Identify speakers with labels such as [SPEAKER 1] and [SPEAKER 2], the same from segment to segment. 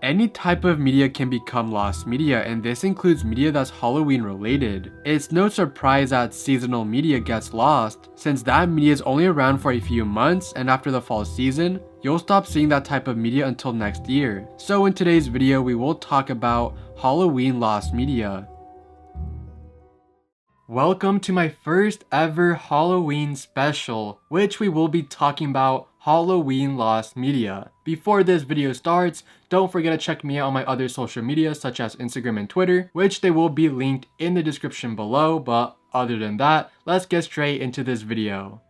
[SPEAKER 1] Any type of media can become lost media, and this includes media that's Halloween related. It's no surprise that seasonal media gets lost, since that media is only around for a few months, and after the fall season, you'll stop seeing that type of media until next year. So in today's video, we will talk about Halloween lost media. Welcome to my first ever Halloween special, which we will be talking about Halloween lost media. Before this video starts, don't forget to check me out on my other social media such as Instagram and Twitter, which they will be linked in the description below, but other than that, let's get straight into this video.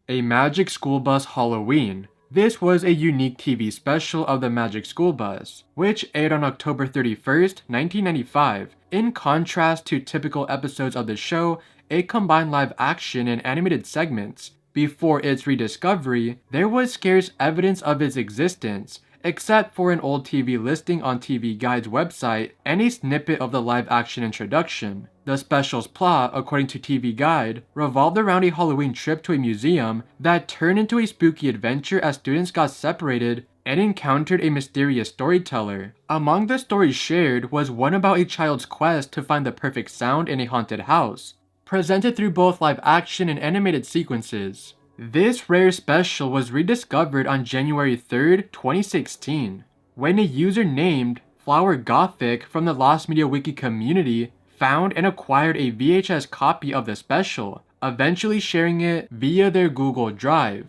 [SPEAKER 1] A Magic School Bus Halloween. This was a unique TV special of the Magic School Bus, which aired on October 31st, 1995. In contrast to typical episodes of the show, it combined live action and animated segments. Before its rediscovery, there was scarce evidence of its existence, except for an old TV listing on TV Guide's website and a snippet of the live action introduction. The special's plot, according to TV Guide, revolved around a Halloween trip to a museum that turned into a spooky adventure as students got separated and encountered a mysterious storyteller. Among the stories shared was one about a child's quest to find the perfect sound in a haunted house, presented through both live action and animated sequences. This rare special was rediscovered on January 3rd, 2016, when a user named Flower Gothic from the Lost Media Wiki community found and acquired a VHS copy of the special, eventually sharing it via their Google Drive.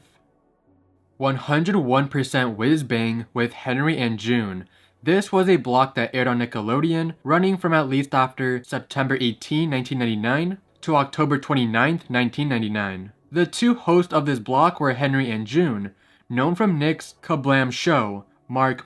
[SPEAKER 1] 101% Whizbang with Henry and June. This was a block that aired on Nickelodeon, running from at least after September 18, 1999 to October 29, 1999. The two hosts of this block were Henry and June, known from Nick's Kablam show. Mark,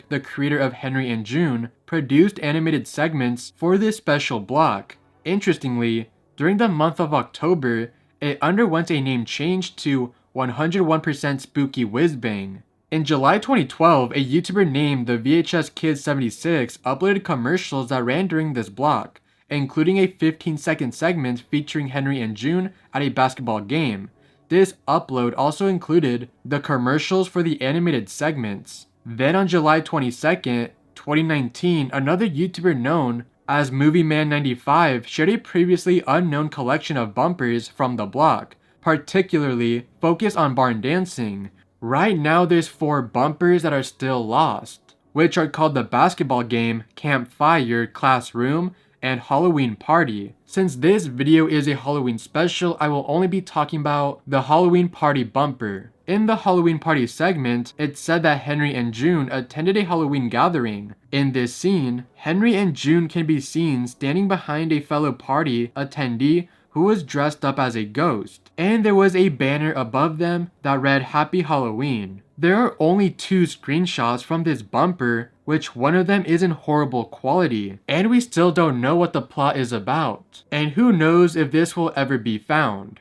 [SPEAKER 1] the creator of Henry and June, produced animated segments for this special block. Interestingly, during the month of October, it underwent a name change to 101% Spooky Whizbang. In July 2012, a YouTuber named the VHS Kid 76 uploaded commercials that ran during this block, including a 15-second segment featuring Henry and June at a basketball game. This upload also included the commercials for the animated segments. Then on July 22nd, 2019, another YouTuber known as MovieMan95 shared a previously unknown collection of bumpers from the block, particularly focused on barn dancing. Right now there's 4 bumpers that are still lost, which are called the basketball game, campfire, classroom, and Halloween party. Since this video is a Halloween special, I will only be talking about the Halloween party bumper. In the Halloween party segment, it said that Henry and June attended a Halloween gathering. In this scene, Henry and June can be seen standing behind a fellow party attendee who was dressed up as a ghost, and there was a banner above them that read Happy Halloween. There are only 2 screenshots from this bumper, which one of them is in horrible quality, and we still don't know what the plot is about, and who knows if this will ever be found.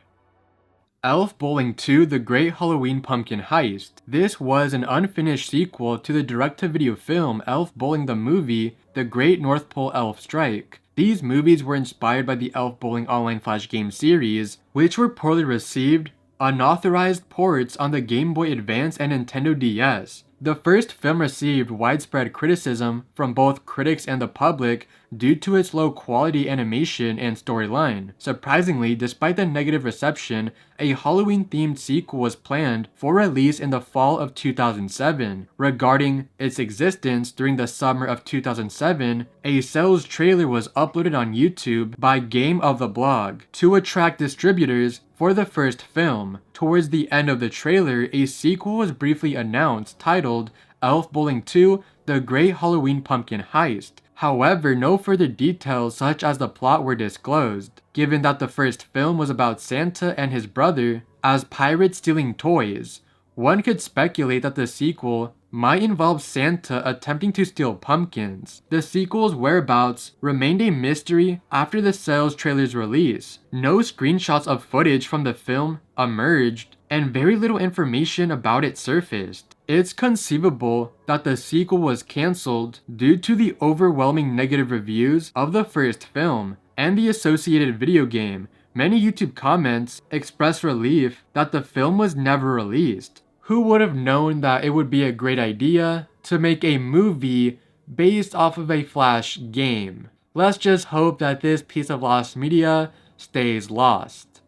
[SPEAKER 1] Elf Bowling 2: The Great Halloween Pumpkin Heist. This was an unfinished sequel to the direct-to-video film Elf Bowling the Movie: The Great North Pole Elf Strike. These movies were inspired by the Elf Bowling online flash game series, which were poorly received, unauthorized ports on the Game Boy Advance and Nintendo DS. The first film received widespread criticism from both critics and the public due to its low quality animation and storyline. Surprisingly, despite the negative reception, a Halloween-themed sequel was planned for release in the fall of 2007. Regarding its existence, during the summer of 2007, a sales trailer was uploaded on YouTube by Game of the Blog to attract distributors for the first film. Towards the end of the trailer, a sequel was briefly announced titled Elf Bowling 2: The Great Halloween Pumpkin Heist. However, no further details such as the plot were disclosed, given that the first film was about Santa and his brother as pirates stealing toys. One could speculate that the sequel might involve Santa attempting to steal pumpkins. The sequel's whereabouts remained a mystery after the sales trailer's release. No screenshots of footage from the film emerged, and very little information about it surfaced. It's conceivable that the sequel was cancelled due to the overwhelming negative reviews of the first film and the associated video game. Many YouTube comments expressed relief that the film was never released. Who would have known that it would be a great idea to make a movie based off of a Flash game. Let's just hope that this piece of lost media stays lost.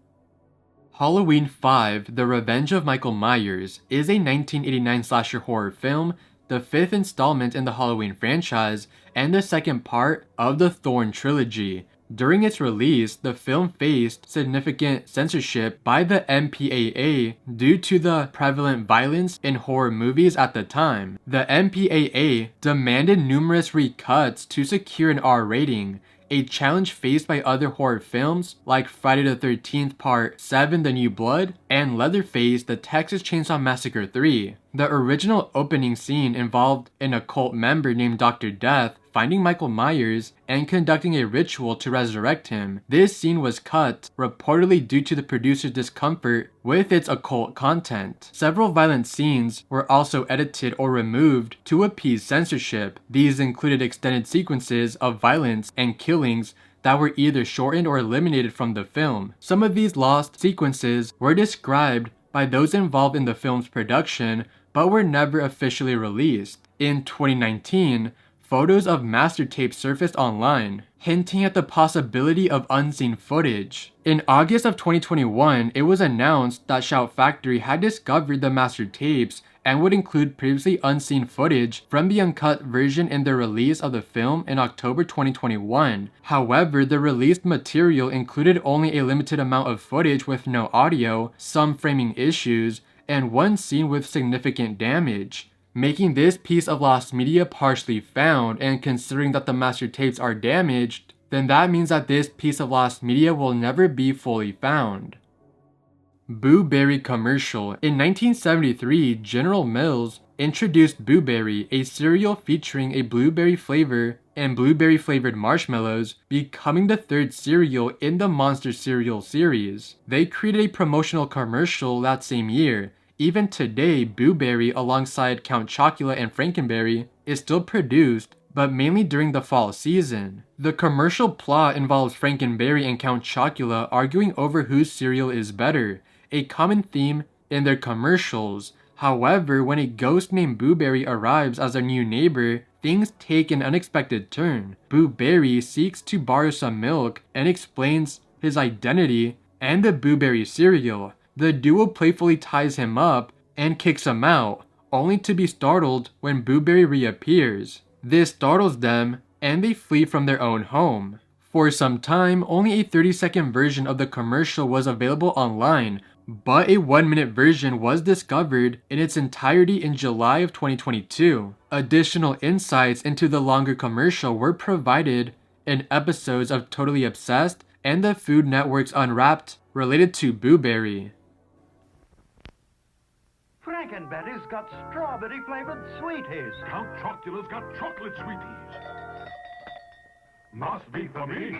[SPEAKER 1] Halloween 5: The Revenge of Michael Myers is a 1989 slasher horror film, the fifth installment in the Halloween franchise, and the second part of the Thorn trilogy. During its release, the film faced significant censorship by the MPAA due to the prevalent violence in horror movies at the time. The MPAA demanded numerous recuts to secure an R rating, a challenge faced by other horror films like Friday the 13th Part 7 The New Blood and Leatherface The Texas Chainsaw Massacre 3. The original opening scene involved an occult member named Dr. Death finding Michael Myers and conducting a ritual to resurrect him. This scene was cut, reportedly due to the producer's discomfort with its occult content. Several violent scenes were also edited or removed to appease censorship. These included extended sequences of violence and killings that were either shortened or eliminated from the film. Some of these lost sequences were described by those involved in the film's production, but were never officially released. In 2019, photos of master tapes surfaced online, hinting at the possibility of unseen footage. In August of 2021, it was announced that Shout Factory had discovered the master tapes and would include previously unseen footage from the uncut version in the release of the film in October 2021. However, the released material included only a limited amount of footage with no audio, some framing issues, and one scene with significant damage, making this piece of lost media partially found. And considering that the master tapes are damaged, then that means that this piece of lost media will never be fully found. Boo Berry commercial. In 1973, General Mills introduced Boo Berry, a cereal featuring a blueberry flavor and blueberry flavored marshmallows, becoming the third cereal in the Monster cereal series. They created a promotional commercial that same year. Even today, Boo Berry alongside Count Chocula and Frankenberry is still produced, but mainly during the fall season. The commercial plot involves Frankenberry and Count Chocula arguing over whose cereal is better, a common theme in their commercials. However, when a ghost named Boo Berry arrives as their new neighbor, things take an unexpected turn. Boo Berry seeks to borrow some milk and explains his identity and the Boo Berry cereal. The duo playfully ties him up and kicks him out, only to be startled when Boo Berry reappears. This startles them, and they flee from their own home. For some time, only a 30-second version of the commercial was available online, but a 1-minute version was discovered in its entirety in July of 2022. Additional insights into the longer commercial were provided in episodes of Totally Obsessed and the Food Network's Unwrapped related to Boo Berry.
[SPEAKER 2] Frankenberry's got strawberry-flavored sweeties.
[SPEAKER 3] Count Chocula's got chocolate sweeties. Must be for me.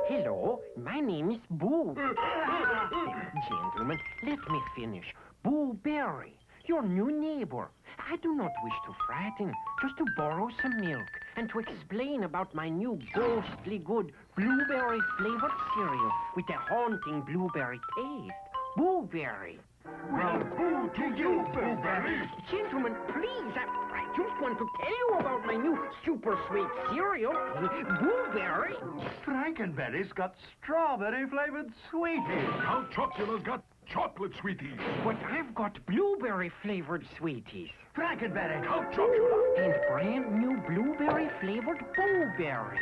[SPEAKER 4] Hello, my name is Boo. Gentlemen, let me finish. Boo Berry, your new neighbor. I do not wish to frighten, just to borrow some milk and to explain about my new ghostly good blueberry-flavored cereal with a haunting blueberry taste. Boo Berry.
[SPEAKER 3] Well, boo to you, Boo Berry.
[SPEAKER 4] Gentlemen, please, I just want to tell you about my new super sweet cereal, Boo Berry.
[SPEAKER 2] Frankenberry's got strawberry-flavored sweeties.
[SPEAKER 3] Count Chocula's got chocolate sweeties.
[SPEAKER 4] But I've got blueberry-flavored sweeties.
[SPEAKER 2] Frankenberry.
[SPEAKER 3] Count Chocula.
[SPEAKER 4] And brand new blueberry-flavored Boo Berry.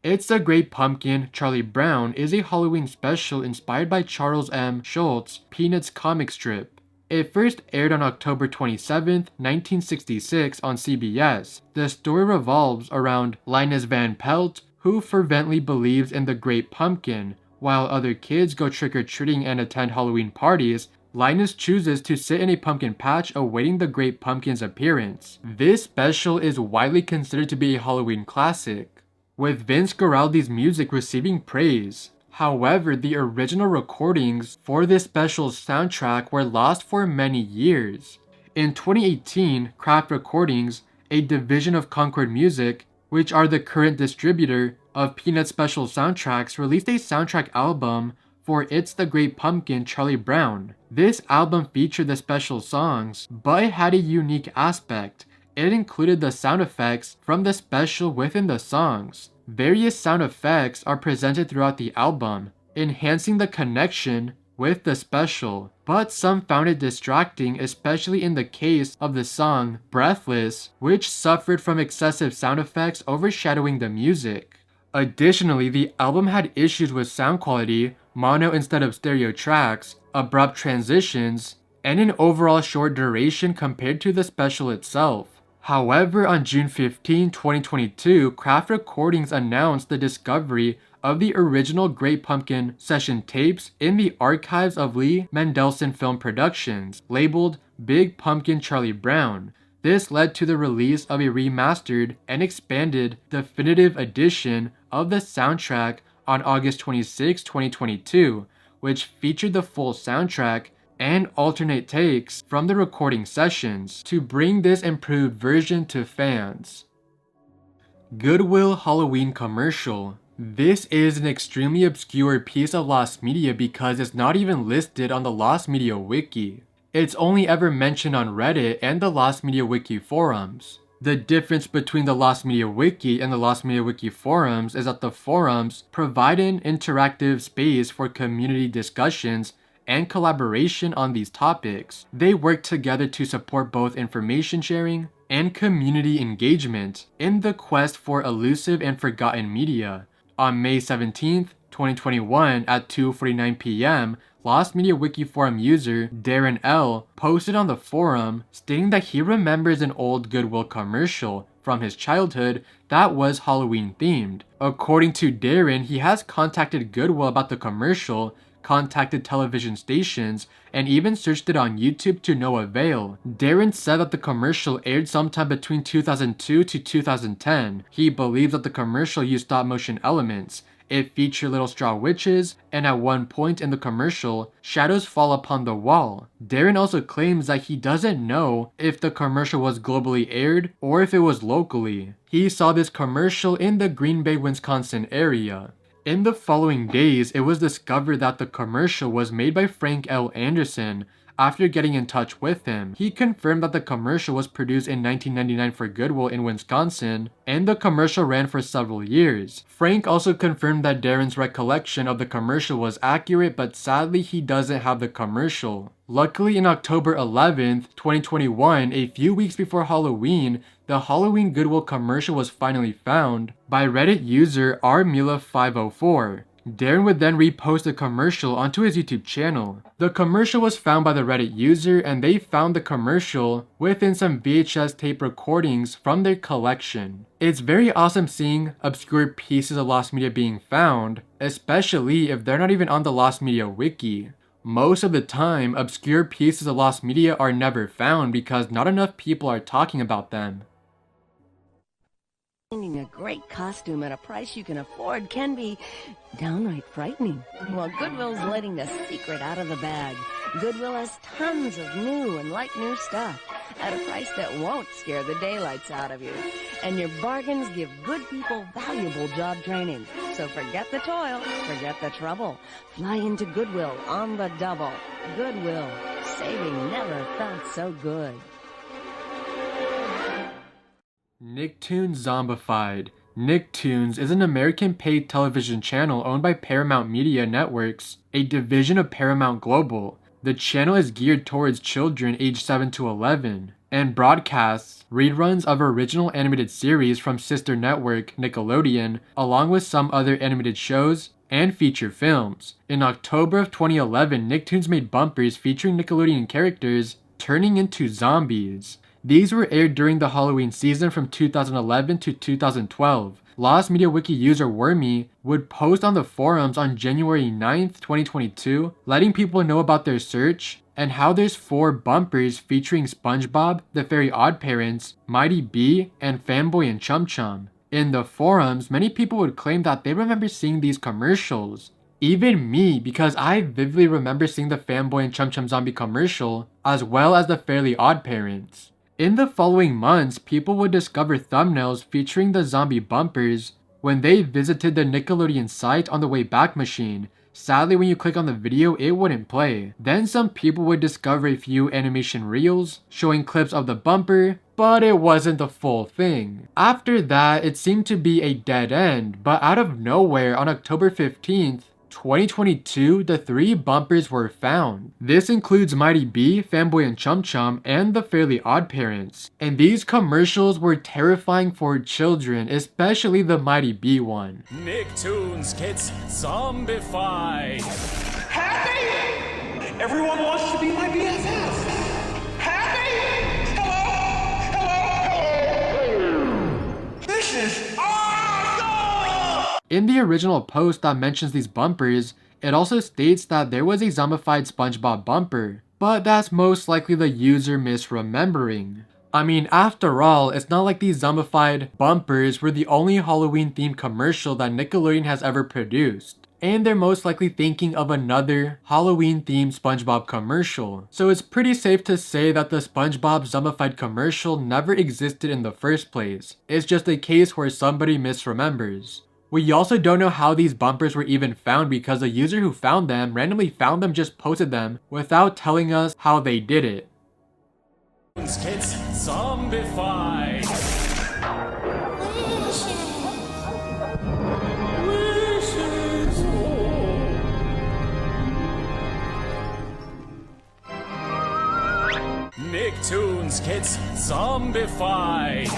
[SPEAKER 1] It's the Great Pumpkin, Charlie Brown is a Halloween special inspired by Charles M. Schulz's Peanuts comic strip. It first aired on October 27, 1966 on CBS. The story revolves around Linus Van Pelt, who fervently believes in the Great Pumpkin. While other kids go trick-or-treating and attend Halloween parties, Linus chooses to sit in a pumpkin patch awaiting the Great Pumpkin's appearance. This special is widely considered to be a Halloween classic, with Vince Guaraldi's music receiving praise. However, the original recordings for this special's soundtrack were lost for many years. In 2018, Craft Recordings, a division of Concord Music, which are the current distributor of Peanuts special soundtracks, released a soundtrack album for It's the Great Pumpkin Charlie Brown. This album featured the special songs, but it had a unique aspect. It included the sound effects from the special within the songs. Various sound effects are presented throughout the album, enhancing the connection with the special, but some found it distracting, especially in the case of the song Breathless, which suffered from excessive sound effects overshadowing the music. Additionally, the album had issues with sound quality, mono instead of stereo tracks, abrupt transitions, and an overall short duration compared to the special itself. However, on June 15, 2022, Kraft Recordings announced the discovery of the original Great Pumpkin session tapes in the archives of Lee Mendelsohn Film Productions, labeled Big Pumpkin Charlie Brown. This led to the release of a remastered and expanded definitive edition of the soundtrack on August 26, 2022, which featured the full soundtrack and alternate takes from the recording sessions to bring this improved version to fans. Goodwill Halloween commercial. This is an extremely obscure piece of lost media because it's not even listed on the Lost Media Wiki. It's only ever mentioned on Reddit and the Lost Media Wiki forums. The difference between the Lost Media Wiki and the Lost Media Wiki forums is that the forums provide an interactive space for community discussions and collaboration on these topics. They work together to support both information sharing and community engagement in the quest for elusive and forgotten media. On May 17th, 2021 at 2:49 p.m., Lost Media Wiki forum user Darren L. posted on the forum stating that he remembers an old Goodwill commercial from his childhood that was Halloween themed. According to Darren, he has contacted Goodwill about the commercial, contacted television stations, and even searched it on YouTube to no avail. Darren said that the commercial aired sometime between 2002 to 2010. He believes that the commercial used stop motion elements. It featured little straw witches, and at one point in the commercial, shadows fall upon the wall. Darren also claims that he doesn't know if the commercial was globally aired or if it was locally. He saw this commercial in the Green Bay, Wisconsin area. In the following days, it was discovered that the commercial was made by Frank L. Anderson. After getting in touch with him, he confirmed that the commercial was produced in 1999 for Goodwill in Wisconsin, and the commercial ran for several years. Frank also confirmed that Darren's recollection of the commercial was accurate, but sadly he doesn't have the commercial. Luckily, in October 11th, 2021, a few weeks before Halloween, the Halloween Goodwill commercial was finally found by Reddit user rmila504. Darren would then repost the commercial onto his YouTube channel. The commercial was found by the Reddit user, and they found the commercial within some VHS tape recordings from their collection. It's very awesome seeing obscure pieces of lost media being found, especially if they're not even on the Lost Media Wiki. Most of the time, obscure pieces of lost media are never found because not enough people are talking about them.
[SPEAKER 5] Finding a great costume at a price you can afford can be downright frightening. Well, Goodwill's letting the secret out of the bag. Goodwill has tons of new and like-new stuff at a price that won't scare the daylights out of you. And your bargains give good people valuable job training. So forget the toil, forget the trouble. Fly into Goodwill on the double. Goodwill, saving never felt so good.
[SPEAKER 1] Nicktoons Zombified. Nicktoons is an American paid television channel owned by Paramount Media Networks, a division of Paramount Global. The channel is geared towards children aged 7 to 11 and broadcasts reruns of original animated series from sister network Nickelodeon, along with some other animated shows and feature films. In October of 2011, Nicktoons made bumpers featuring Nickelodeon characters turning into zombies. These were aired during the Halloween season from 2011 to 2012. Lost Media Wiki user Wormy would post on the forums on January 9th, 2022, letting people know about their search and how there's 4 bumpers featuring SpongeBob, the Very Odd Parents, Mighty B, and Fanboy and Chum Chum. In the forums, many people would claim that they remember seeing these commercials. Even me, because I vividly remember seeing the Fanboy and Chum Chum Zombie commercial, as well as the Fairly Odd Parents. In the following months, people would discover thumbnails featuring the zombie bumpers when they visited the Nickelodeon site on the Wayback Machine. Sadly, when you click on the video, it wouldn't play. Then some people would discover a few animation reels showing clips of the bumper, but it wasn't the full thing. After that, it seemed to be a dead end, but out of nowhere on October 15th, 2022, the 3 bumpers were found. This includes Mighty B, Fanboy and Chum Chum, and the Fairly Odd Parents. And these commercials were terrifying for children, especially the Mighty B one.
[SPEAKER 6] Nicktoons gets zombified.
[SPEAKER 7] Happy? Everyone wants to be my BFF. Happy? Hello? This is awesome!
[SPEAKER 1] In the original post that mentions these bumpers, it also states that there was a zombified SpongeBob bumper, but that's most likely the user misremembering. I mean, after all, it's not like these zombified bumpers were the only Halloween themed commercial that Nickelodeon has ever produced. And they're most likely thinking of another Halloween themed SpongeBob commercial. So it's pretty safe to say that the SpongeBob zombified commercial never existed in the first place. It's just a case where somebody misremembers. We also don't know how these bumpers were even found because the user who found them randomly found them, just posted them without telling us how they did it.
[SPEAKER 6] Gets zombified. Nicktoons gets zombified.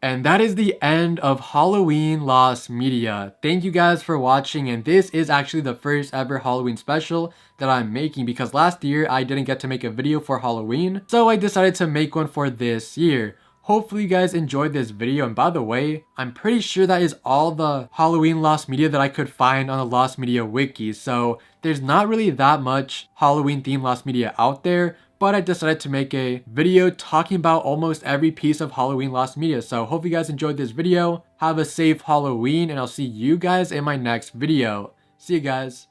[SPEAKER 1] And that is the end of Halloween Lost Media. Thank you guys for watching, and this is actually the first ever Halloween special that I'm making because last year I didn't get to make a video for Halloween, so I decided to make one for this year. Hopefully you guys enjoyed this video, and by the way, I'm pretty sure that is all the Halloween Lost Media that I could find on the Lost Media wiki, so there's not really that much Halloween themed Lost Media out there, but I decided to make a video talking about almost every piece of Halloween Lost Media. So hope you guys enjoyed this video. Have a safe Halloween, and I'll see you guys in my next video. See you guys.